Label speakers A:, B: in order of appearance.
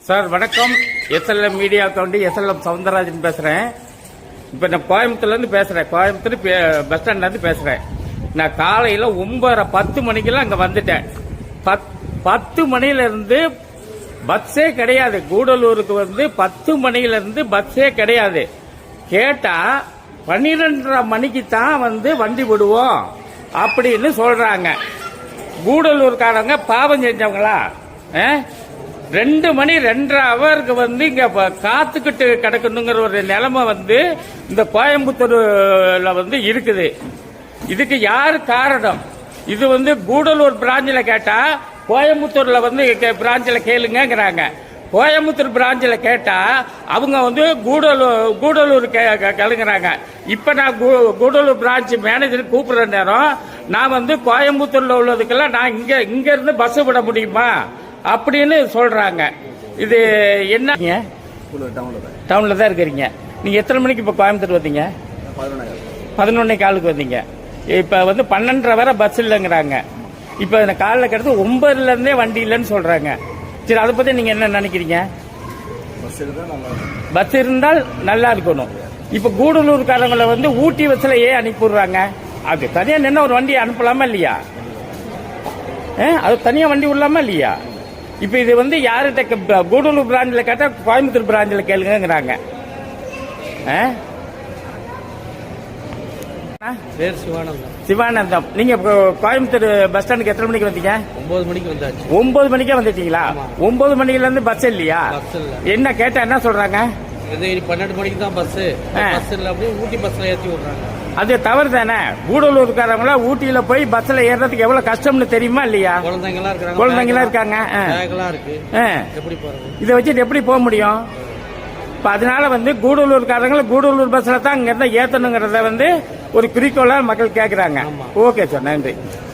A: Sir வணக்கம். SLM media county SLM Soundararajan பேசுறேன். இப்ப நான் கோயம்புத்தூர்ல இருந்து பேசுறேன். கோயம்புத்தூர் பஸ் ஸ்டாண்ட்ல இருந்து பேசுறேன். நான் காலையில 9:10 மணிக்கெல்லாம் அங்க வந்துட்டேன். 10 மணில இருந்து பஸ்ஸே கிடையாது. கூடலூருக்கு 10 மணில இருந்து பஸ்ஸே கிடையாது. கேட்டா 12:30 மணிக்கு தான் வண்டி விடுவோம் அப்படின்னு சொல்றாங்க. கூடலூர்காரங்க பாவம் செஞ்சவங்களா? 2 மணி 2:30 ஹவருக்கு இங்க காத்துக்கிட்டு கிடக்கணுங்கிற ஒரு நிலைமை இந்த கோயம்புத்தூர்ல இருக்குது. இதுக்கு யாரு காரணம்? இது கூடலூர் பிராஞ்சில கேட்டா கோயம்புத்தூர்ல பிராஞ்சில கேளுங்கிறாங்க. கோயம்புத்தூர் பிராஞ்சில கேட்டா அவங்க கூடலூர் கேளுங்கிறாங்க. இப்ப நான் கூடலூர் பிரான்ச் மேனேஜர் கூப்பிடுற நேரம் நான் கோயம்புத்தூர்ல உள்ளதுக்கெல்லாம் நான் இங்க இருந்து பஸ் விட முடியுமா அப்படின்னு சொல்றாங்க. இது என்ன? டவுன்ல தான் இருக்கிறீங்க. நீங்க எத்தனை மணிக்கு இப்ப கோயம்புத்தூர் வந்தீங்க? 11:15 வந்தீங்க. இப்ப 12:30 வரை பஸ் இல்லைங்கிறாங்க. இப்ப காலைல கிடந்து 9:00 இருந்தே வண்டி இல்லைன்னு சொல்றாங்க. சரி, அதை பத்தி நீங்க என்ன நினைக்கிறீங்க? பஸ் இருந்தால் நல்லா இருக்கணும். இப்ப கூடலூர்காரங்களை ஊட்டி பஸ்ல ஏன் அனுப்பிடுறாங்க? அது தனியா நின்று ஒரு வண்டி அனுப்பலாமா இல்லையா? அது தனியா வண்டி விடலாமா இல்லையா? இப்ப இது யார்கிட்ட கூடலூர் பிராஞ்சில கேட்டா கோயம்புத்தூர் பிராஞ்சில கேளுங்கிறாங்க. சிவானந்தம். நீங்க கோயம்புத்தூர் பஸ் ஸ்டாண்டுக்கு எத்தனை மணிக்கு வந்தீங்க?
B: 9 மணிக்கு வந்தாச்சு.
A: 9 மணிக்கே வந்துட்டீங்களா? 9 மணில இருந்து பஸ் இல்லையா? என்ன கேட்டா என்ன சொல்றாங்க?
B: 12 மணிக்கு தான் பஸ் இல்ல அப்படியே ஊட்டி பஸ்ல ஏத்தி விடுறாங்க.
A: அது தவறு தானே? கூடலூர்காரங்களா ஊட்டியில போய் பஸ்ல ஏறதுக்கு எவ்வளவு கஷ்டம்னு தெரியுமா இல்லையா? குழந்தைங்களா இருக்காங்க. இதை வச்சுட்டு எப்படி போக முடியும்? இப்ப அதனால கூடலூர்காரங்களை கூடலூர் பஸ்ல தான் இங்க இருந்தா ஏத்தணுங்கிறத ஒரு குறிக்கோளா மக்கள் கேக்குறாங்க. ஓகே சார், நன்றி.